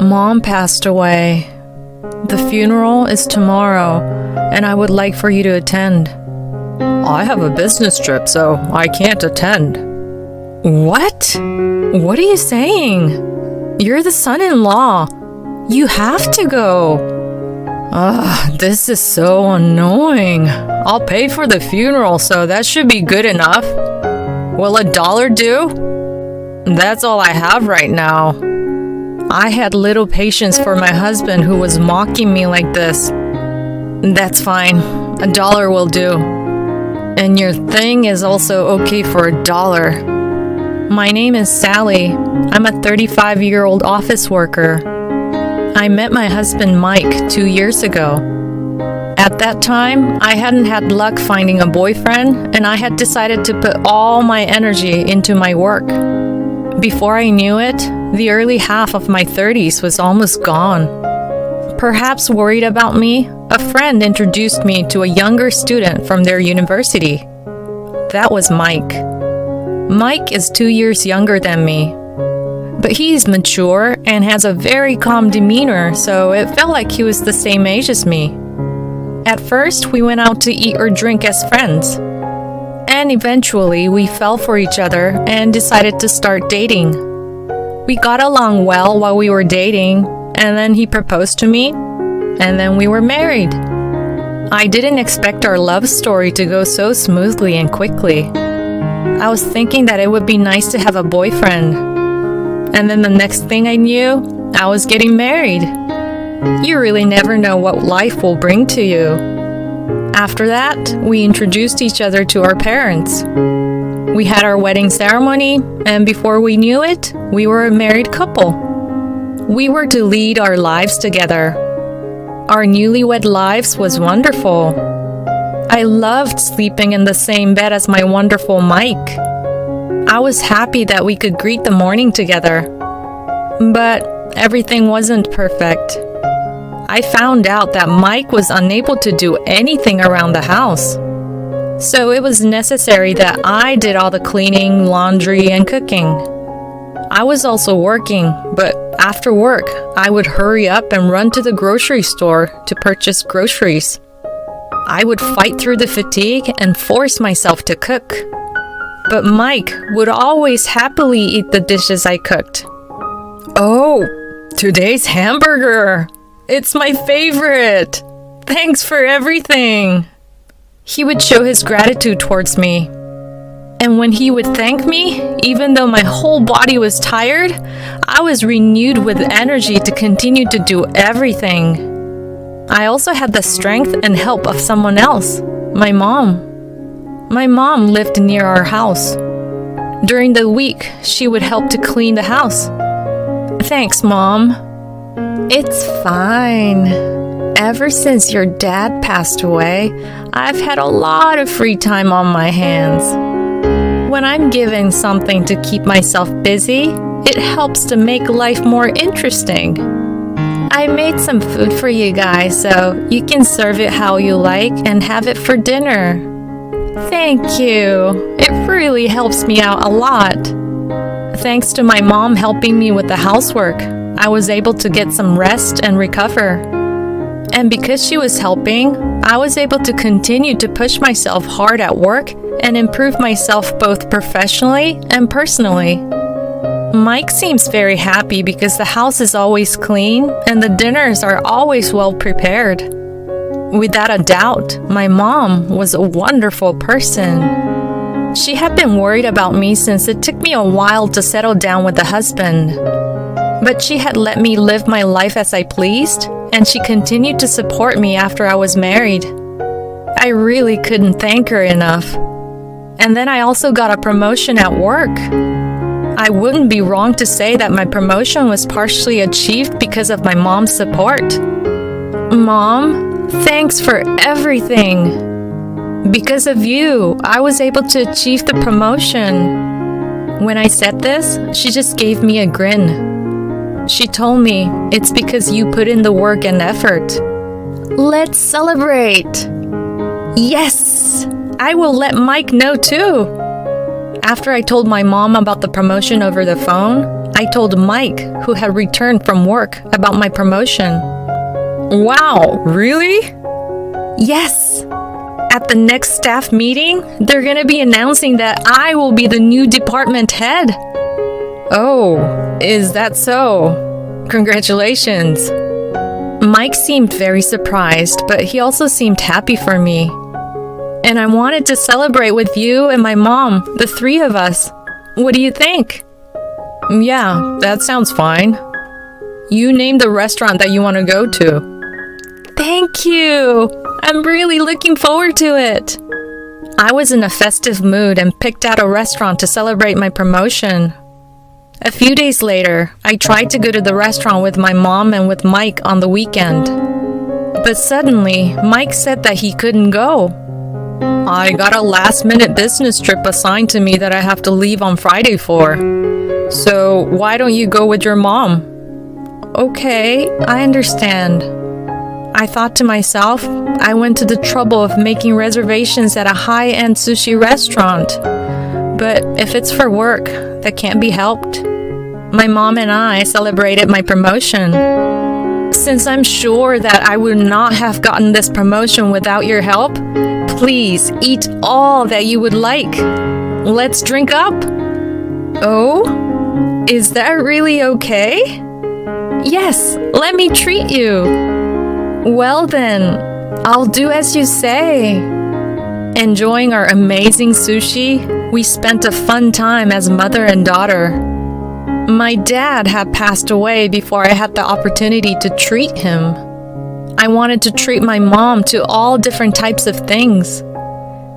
Mom passed away. The funeral is tomorrow, and I would like for you to attend. I have a business trip, so I can't attend. What? What are you saying? You're the son-in-law. You have to go. This is so annoying. I'll pay for the funeral, so that should be good enough. Will $1 do? That's all I have right now. I had little patience for my husband who was mocking me like this. That's fine. $1 will do. And your thing is also okay for $1. My name is Sally. I'm a 35-year-old office worker. I met my husband Mike 2 years ago. At that time, I hadn't had luck finding a boyfriend, and I had decided to put all my energy into my work. Before I knew it, the early half of my 30s was almost gone. Perhaps worried about me, a friend introduced me to a younger student from their university. That was Mike. Mike is 2 years younger than me, but he's mature and has a very calm demeanor, so it felt like he was the same age as me. At first, we went out to eat or drink as friends. And eventually, we fell for each other and decided to start dating. We got along well while we were dating, and then he proposed to me, and then we were married. I didn't expect our love story to go so smoothly and quickly. I was thinking that it would be nice to have a boyfriend. And then the next thing I knew, I was getting married. You really never know what life will bring to you. After that, we introduced each other to our parents. We had our wedding ceremony, and before we knew it, we were a married couple. We were to lead our lives together. Our newlywed lives was wonderful. I loved sleeping in the same bed as my wonderful Mike. I was happy that we could greet the morning together. But everything wasn't perfect. I found out that Mike was unable to do anything around the house. So it was necessary that I did all the cleaning, laundry, and cooking. I was also working, but after work, I would hurry up and run to the grocery store to purchase groceries. I would fight through the fatigue and force myself to cook. But Mike would always happily eat the dishes I cooked. Oh, today's hamburger! It's my favorite! Thanks for everything! He would show his gratitude towards me. And when he would thank me, even though my whole body was tired, I was renewed with energy to continue to do everything. I also had the strength and help of someone else, my mom. My mom lived near our house. During the week, she would help to clean the house. Thanks, Mom. It's fine. Ever since your dad passed away, I've had a lot of free time on my hands. When I'm given something to keep myself busy, it helps to make life more interesting. I made some food for you guys, so you can serve it how you like and have it for dinner. Thank you. It really helps me out a lot. Thanks to my mom helping me with the housework, I was able to get some rest and recover. And because she was helping, I was able to continue to push myself hard at work and improve myself both professionally and personally. Mike seems very happy because the house is always clean and the dinners are always well prepared. Without a doubt, my mom was a wonderful person. She had been worried about me since it took me a while to settle down with a husband. But she had let me live my life as I pleased, and she continued to support me after I was married. I really couldn't thank her enough. And then I also got a promotion at work. I wouldn't be wrong to say that my promotion was partially achieved because of my mom's support. Mom, thanks for everything. Because of you, I was able to achieve the promotion. When I said this, she just gave me a grin. She told me, it's because you put in the work and effort. Let's celebrate! Yes! I will let Mike know too. After I told my mom about the promotion over the phone, I told Mike, who had returned from work, about my promotion. Wow, really? Yes. At the next staff meeting, they're gonna be announcing that I will be the new department head. Oh, is that so? Congratulations. Mike seemed very surprised, but he also seemed happy for me. And I wanted to celebrate with you and my mom, the three of us. What do you think? Yeah, that sounds fine. You name the restaurant that you want to go to. Thank you. I'm really looking forward to it. I was in a festive mood and picked out a restaurant to celebrate my promotion. A few days later, I tried to go to the restaurant with my mom and with Mike on the weekend. But suddenly, Mike said that he couldn't go. I got a last-minute business trip assigned to me that I have to leave on Friday for. So why don't you go with your mom? Okay, I understand. I thought to myself, I went to the trouble of making reservations at a high-end sushi restaurant. But if it's for work, that can't be helped. My mom and I celebrated my promotion. Since I'm sure that I would not have gotten this promotion without your help, please eat all that you would like. Let's drink up. Oh, is that really okay? Yes, let me treat you. Well then, I'll do as you say. Enjoying our amazing sushi, we spent a fun time as mother and daughter. My dad had passed away before I had the opportunity to treat him. I wanted to treat my mom to all different types of things.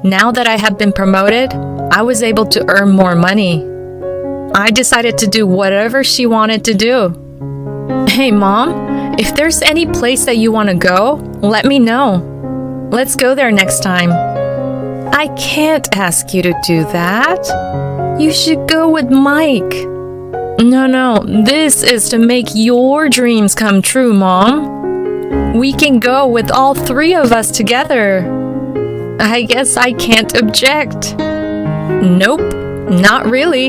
Now that I had been promoted, I was able to earn more money. I decided to do whatever she wanted to do. Hey Mom, if there's any place that you want to go, let me know. Let's go there next time. I can't ask you to do that. You should go with Mike. No, this is to make your dreams come true, Mom. We can go with all three of us together. I guess I can't object. Nope, not really.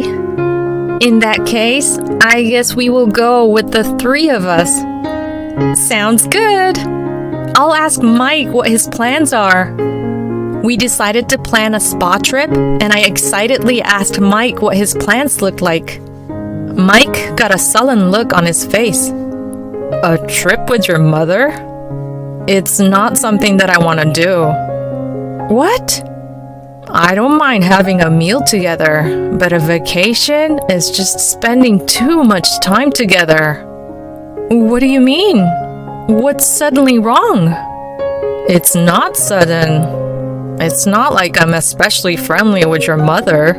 In that case, I guess we will go with the three of us. Sounds good. I'll ask Mike what his plans are. We decided to plan a spa trip, and I excitedly asked Mike what his plans looked like. Mike got a sullen look on his face. A trip with your mother? It's not something that I want to do. What? I don't mind having a meal together, but a vacation is just spending too much time together. What do you mean? What's suddenly wrong? It's not sudden. It's not like I'm especially friendly with your mother.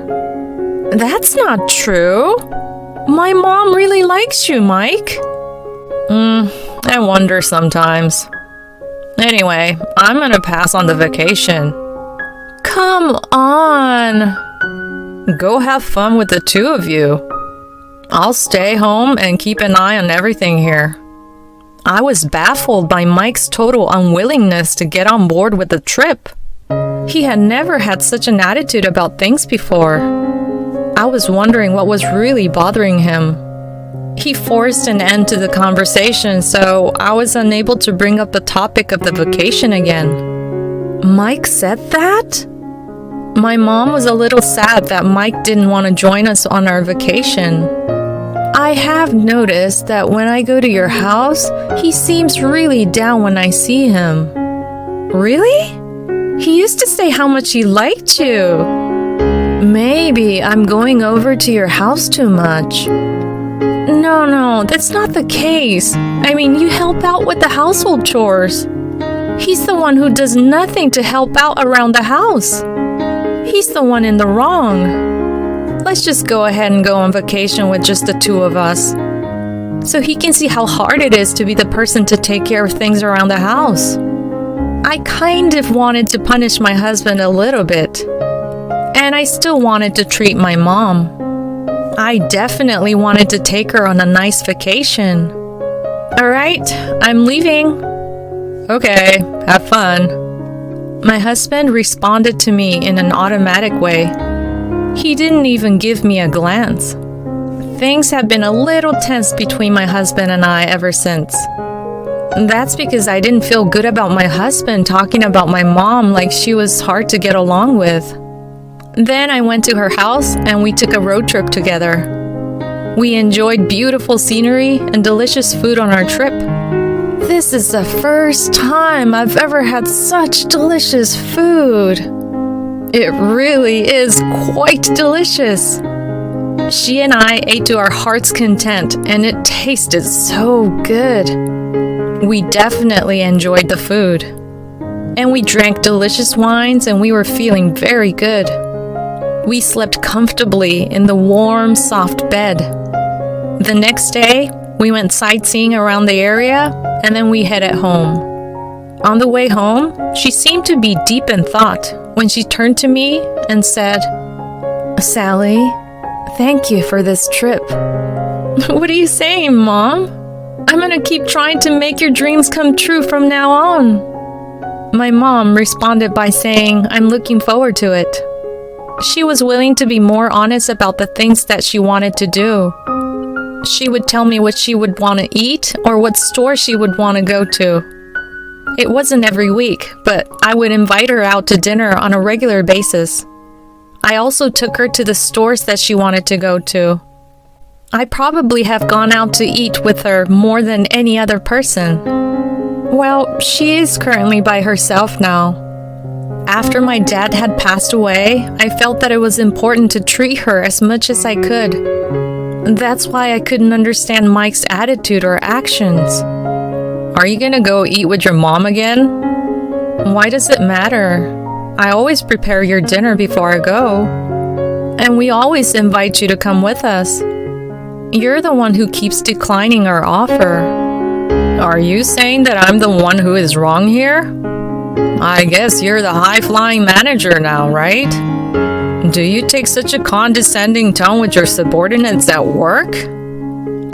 That's not true. My mom really likes you, Mike. I wonder sometimes. Anyway, I'm gonna pass on the vacation. Come on. Go have fun with the two of you. I'll stay home and keep an eye on everything here. I was baffled by Mike's total unwillingness to get on board with the trip. He had never had such an attitude about things before. I was wondering what was really bothering him. He forced an end to the conversation, so I was unable to bring up the topic of the vacation again. Mike said that? My mom was a little sad that Mike didn't want to join us on our vacation. I have noticed that when I go to your house, he seems really down when I see him. Really? He used to say how much he liked you. Maybe I'm going over to your house too much. No, that's not the case. I mean, you help out with the household chores. He's the one who does nothing to help out around the house. He's the one in the wrong. Let's just go ahead and go on vacation with just the two of us, so he can see how hard it is to be the person to take care of things around the house. I kind of wanted to punish my husband a little bit. And I still wanted to treat my mom. I definitely wanted to take her on a nice vacation. Alright, I'm leaving. Okay, have fun. My husband responded to me in an automatic way. He didn't even give me a glance. Things have been a little tense between my husband and I ever since. That's because I didn't feel good about my husband talking about my mom like she was hard to get along with. Then I went to her house and we took a road trip together. We enjoyed beautiful scenery and delicious food on our trip. This is the first time I've ever had such delicious food. It really is quite delicious. She and I ate to our heart's content, and it tasted so good. We definitely enjoyed the food. And we drank delicious wines, and we were feeling very good. We slept comfortably in the warm, soft bed. The next day, we went sightseeing around the area, and then we headed home. On the way home, she seemed to be deep in thought when she turned to me and said, "Sally, thank you for this trip." What are you saying, Mom? I'm gonna keep trying to make your dreams come true from now on. My mom responded by saying, I'm looking forward to it. She was willing to be more honest about the things that she wanted to do. She would tell me what she would want to eat or what store she would want to go to. It wasn't every week, but I would invite her out to dinner on a regular basis. I also took her to the stores that she wanted to go to. I probably have gone out to eat with her more than any other person. Well, she is currently by herself now. After my dad had passed away, I felt that it was important to treat her as much as I could. That's why I couldn't understand Mike's attitude or actions. Are you gonna go eat with your mom again? Why does it matter? I always prepare your dinner before I go. And we always invite you to come with us. You're the one who keeps declining our offer. Are you saying that I'm the one who is wrong here? I guess you're the high-flying manager now, right? Do you take such a condescending tone with your subordinates at work?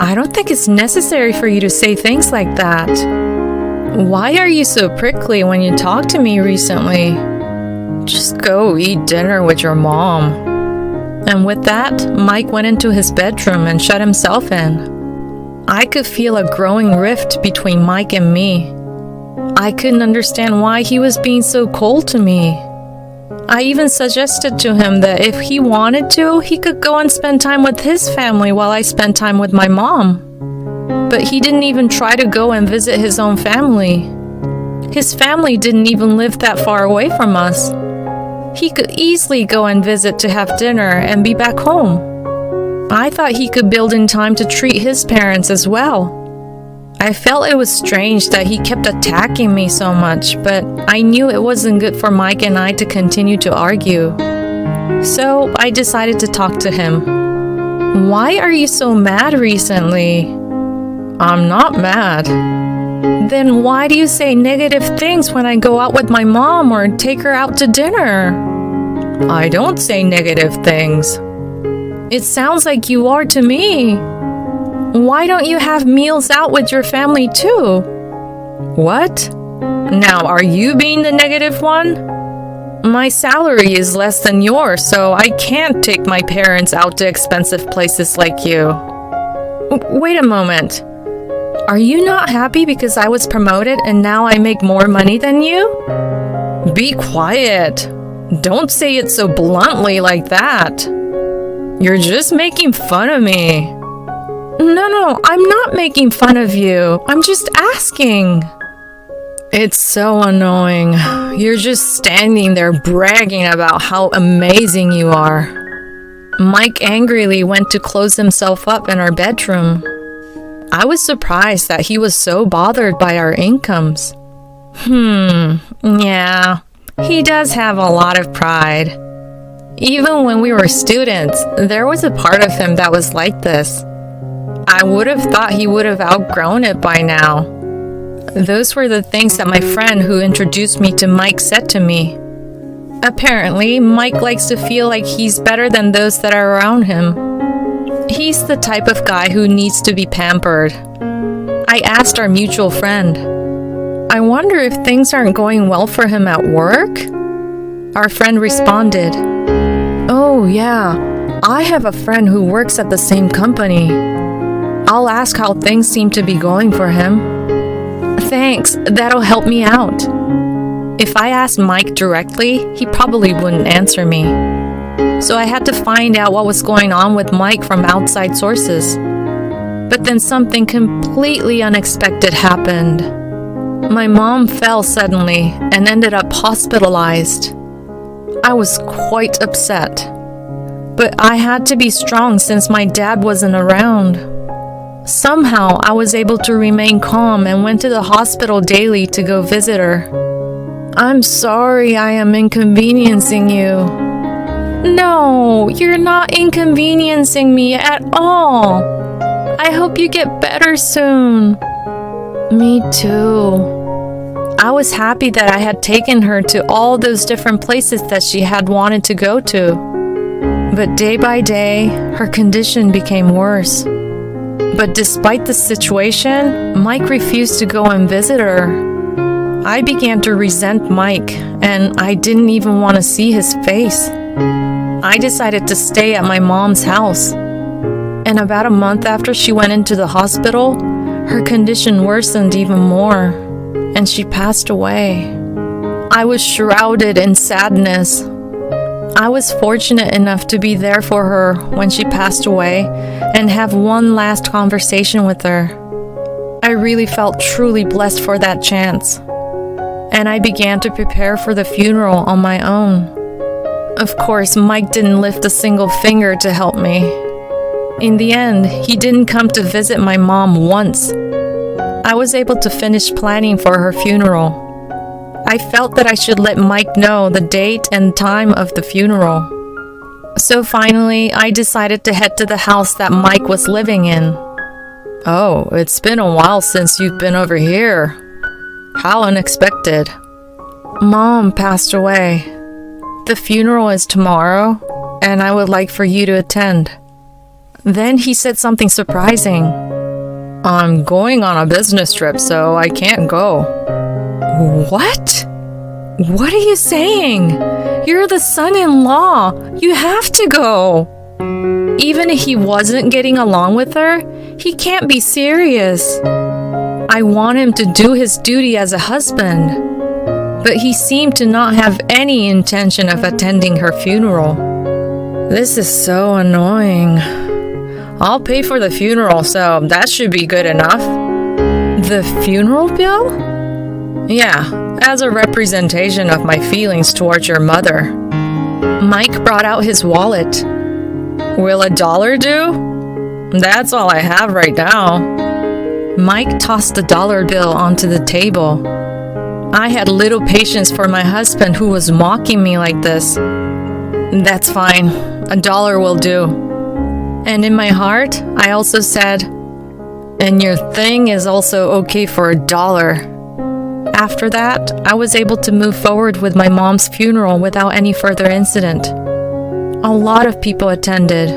I don't think it's necessary for you to say things like that. Why are you so prickly when you talk to me recently? Just go eat dinner with your mom. And with that, Mike went into his bedroom and shut himself in. I could feel a growing rift between Mike and me. I couldn't understand why he was being so cold to me. I even suggested to him that if he wanted to, he could go and spend time with his family while I spent time with my mom. But he didn't even try to go and visit his own family. His family didn't even live that far away from us. He could easily go and visit to have dinner and be back home. I thought he could build in time to treat his parents as well. I felt it was strange that he kept attacking me so much, but I knew it wasn't good for Mike and I to continue to argue. So I decided to talk to him. Why are you so mad recently? I'm not mad. Then why do you say negative things when I go out with my mom or take her out to dinner? I don't say negative things. It sounds like you are to me. Why don't you have meals out with your family too? What? Now, are you being the negative one? My salary is less than yours, so I can't take my parents out to expensive places like you. Wait a moment. Are you not happy because I was promoted and now I make more money than you? Be quiet. Don't say it so bluntly like that. You're just making fun of me. No, I'm not making fun of you. I'm just asking. It's so annoying. You're just standing there bragging about how amazing you are. Mike angrily went to close himself up in our bedroom. I was surprised that he was so bothered by our incomes. Yeah, he does have a lot of pride. Even when we were students, there was a part of him that was like this. I would have thought he would have outgrown it by now. Those were the things that my friend who introduced me to Mike said to me. Apparently, Mike likes to feel like he's better than those that are around him. He's the type of guy who needs to be pampered. I asked our mutual friend, I wonder if things aren't going well for him at work? Our friend responded, Oh yeah, I have a friend who works at the same company. I'll ask how things seem to be going for him. Thanks, that'll help me out. If I asked Mike directly, he probably wouldn't answer me. So I had to find out what was going on with Mike from outside sources. But then something completely unexpected happened. My mom fell suddenly and ended up hospitalized. I was quite upset. But I had to be strong since my dad wasn't around. Somehow I was able to remain calm and went to the hospital daily to go visit her. I'm sorry I am inconveniencing you. No, you're not inconveniencing me at all. I hope you get better soon. Me too. I was happy that I had taken her to all those different places that she had wanted to go to. But day by day, her condition became worse. But despite the situation, Mike refused to go and visit her. I began to resent Mike, and I didn't even want to see his face. I decided to stay at my mom's house. And about a month after she went into the hospital, her condition worsened even more, and she passed away. I was shrouded in sadness. I was fortunate enough to be there for her when she passed away and have one last conversation with her. I really felt truly blessed for that chance. And I began to prepare for the funeral on my own. Of course, Mike didn't lift a single finger to help me. In the end, he didn't come to visit my mom once. I was able to finish planning for her funeral. I felt that I should let Mike know the date and time of the funeral. So finally, I decided to head to the house that Mike was living in. Oh, it's been a while since you've been over here. How unexpected. Mom passed away. The funeral is tomorrow, and I would like for you to attend. Then he said something surprising. I'm going on a business trip, so I can't go. What? What are you saying? You're the son-in-law. You have to go. Even if he wasn't getting along with her, he can't be serious. I want him to do his duty as a husband. But he seemed to not have any intention of attending her funeral. This is so annoying. I'll pay for the funeral, so that should be good enough. The funeral bill? Yeah, as a representation of my feelings towards your mother. Mike brought out his wallet. Will $1 do? That's all I have right now. Mike tossed the dollar bill onto the table. I had little patience for my husband who was mocking me like this. That's fine. $1 will do. And in my heart, I also said, and your thing is also okay for $1. After that, I was able to move forward with my mom's funeral without any further incident. A lot of people attended.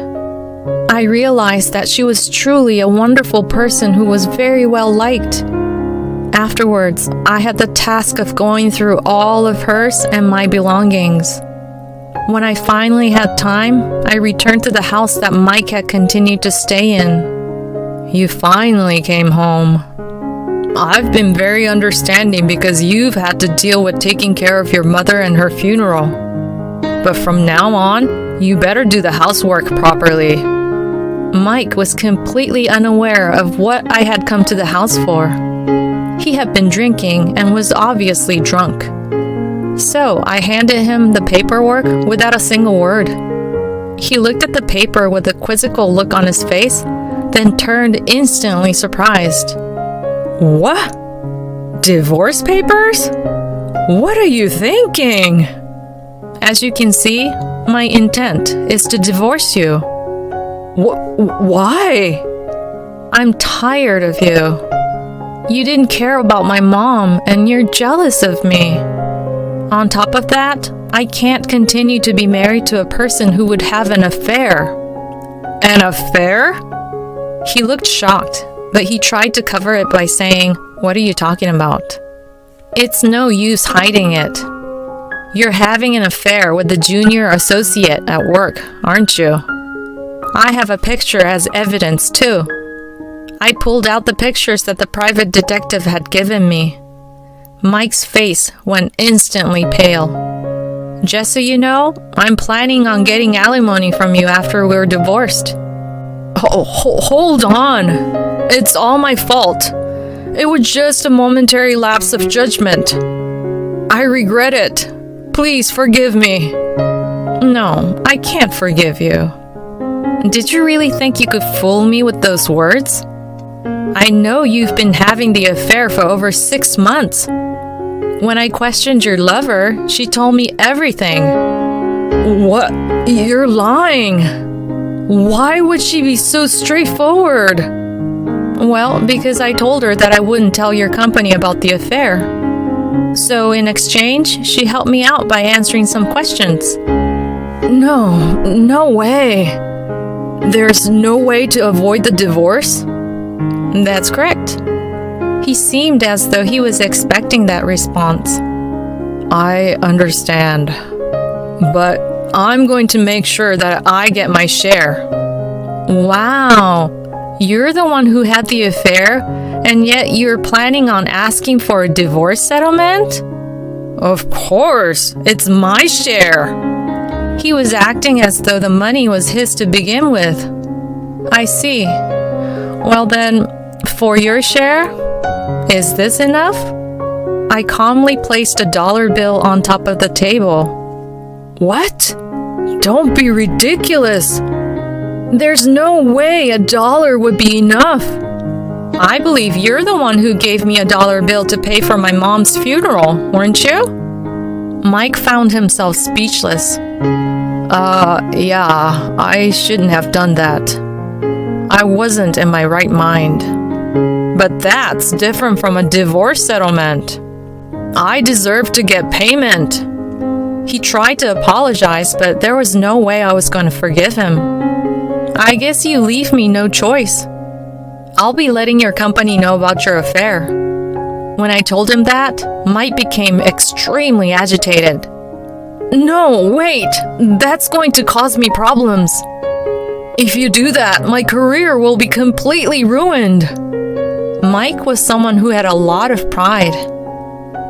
I realized that she was truly a wonderful person who was very well liked. Afterwards, I had the task of going through all of hers and my belongings. When I finally had time, I returned to the house that Mike had continued to stay in. You finally came home. I've been very understanding because you've had to deal with taking care of your mother and her funeral. But from now on, you better do the housework properly. Mike was completely unaware of what I had come to the house for. He had been drinking and was obviously drunk. So I handed him the paperwork without a single word. He looked at the paper with a quizzical look on his face, then turned instantly surprised. What? Divorce papers? What are you thinking? As you can see, my intent is to divorce you. Why? I'm tired of you. You didn't care about my mom, and you're jealous of me. On top of that, I can't continue to be married to a person who would have an affair. An affair? He looked shocked, but he tried to cover it by saying, "What are you talking about?" It's no use hiding it. You're having an affair with the junior associate at work, aren't you? I have a picture as evidence too. I pulled out the pictures that the private detective had given me. Mike's face went instantly pale. Just so you know, I'm planning on getting alimony from you after we're divorced. Oh, hold on. It's all my fault. It was just a momentary lapse of judgment. I regret it. Please forgive me. No, I can't forgive you. Did you really think you could fool me with those words? I know you've been having the affair for over 6 months. When I questioned your lover, she told me everything. What? You're lying. Why would she be so straightforward? Well, because I told her that I wouldn't tell your company about the affair. So in exchange, she helped me out by answering some questions. No way. There's no way to avoid the divorce? That's correct. He seemed as though he was expecting that response. I understand. But I'm going to make sure that I get my share. Wow. You're the one who had the affair, and yet you're planning on asking for a divorce settlement? Of course, it's my share. He was acting as though the money was his to begin with. I see. Well then, for your share, is this enough? I calmly placed a dollar bill on top of the table. What? Don't be ridiculous. There's no way $1 would be enough. I believe you're the one who gave me a dollar bill to pay for my mom's funeral, weren't you? Mike found himself speechless. Yeah, I shouldn't have done that. I wasn't in my right mind. But that's different from a divorce settlement. I deserve to get payment. He tried to apologize, but there was no way I was going to forgive him. I guess you leave me no choice. I'll be letting your company know about your affair. When I told him that, Mike became extremely agitated. No, wait, that's going to cause me problems. If you do that, my career will be completely ruined. Mike was someone who had a lot of pride,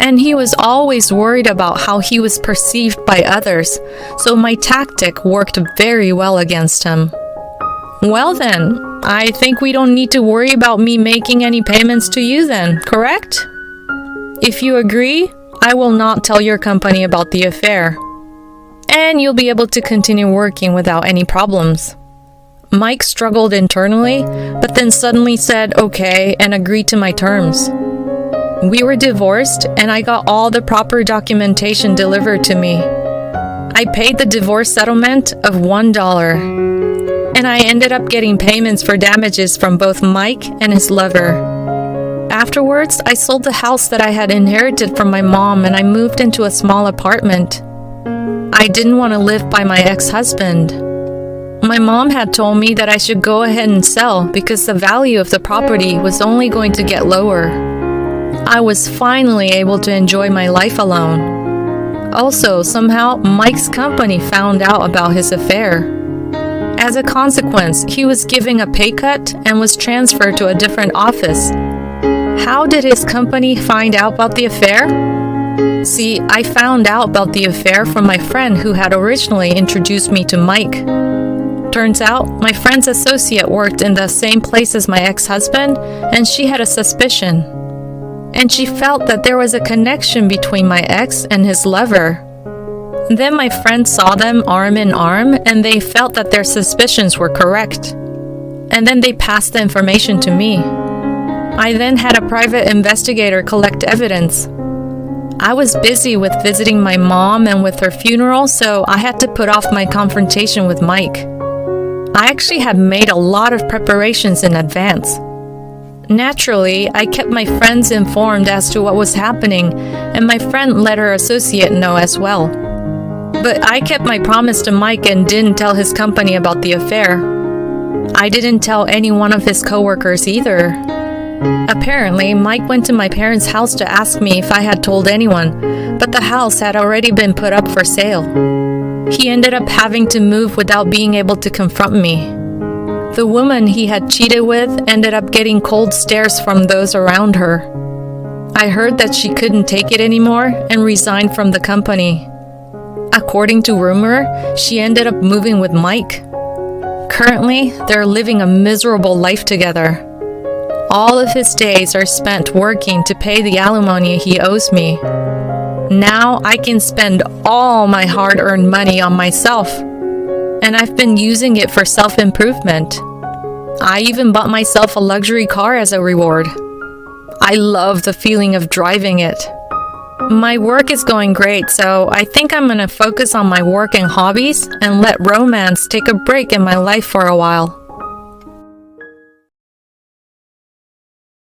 and he was always worried about how he was perceived by others, so my tactic worked very well against him. Well then, I think we don't need to worry about me making any payments to you then, correct? If you agree, I will not tell your company about the affair, and you'll be able to continue working without any problems. Mike struggled internally, but then suddenly said okay and agreed to my terms. We were divorced, and I got all the proper documentation delivered to me. I paid the divorce settlement of $1, and I ended up getting payments for damages from both Mike and his lover. Afterwards, I sold the house that I had inherited from my mom, and I moved into a small apartment. I didn't want to live by my ex-husband. My mom had told me that I should go ahead and sell because the value of the property was only going to get lower. I was finally able to enjoy my life alone. Also, somehow, Mike's company found out about his affair. As a consequence, he was giving a pay cut and was transferred to a different office. How did his company find out about the affair? See, I found out about the affair from my friend who had originally introduced me to Mike. Turns out, my friend's associate worked in the same place as my ex-husband, and she had a suspicion. And she felt that there was a connection between my ex and his lover. Then my friend saw them arm in arm, and they felt that their suspicions were correct. And then they passed the information to me. I then had a private investigator collect evidence. I was busy with visiting my mom and with her funeral, so I had to put off my confrontation with Mike. I actually had made a lot of preparations in advance. Naturally, I kept my friends informed as to what was happening, and my friend let her associate know as well. But I kept my promise to Mike and didn't tell his company about the affair. I didn't tell any one of his coworkers either. Apparently, Mike went to my parents' house to ask me if I had told anyone, but the house had already been put up for sale. He ended up having to move without being able to confront me. The woman he had cheated with ended up getting cold stares from those around her. I heard that she couldn't take it anymore and resigned from the company. According to rumor, she ended up moving with Mike. Currently, they're living a miserable life together. All of his days are spent working to pay the alimony he owes me. Now I can spend all my hard-earned money on myself, and I've been using it for self-improvement. I even bought myself a luxury car as a reward. I love the feeling of driving it. My work is going great, so I think I'm gonna focus on my work and hobbies and let romance take a break in my life for a while.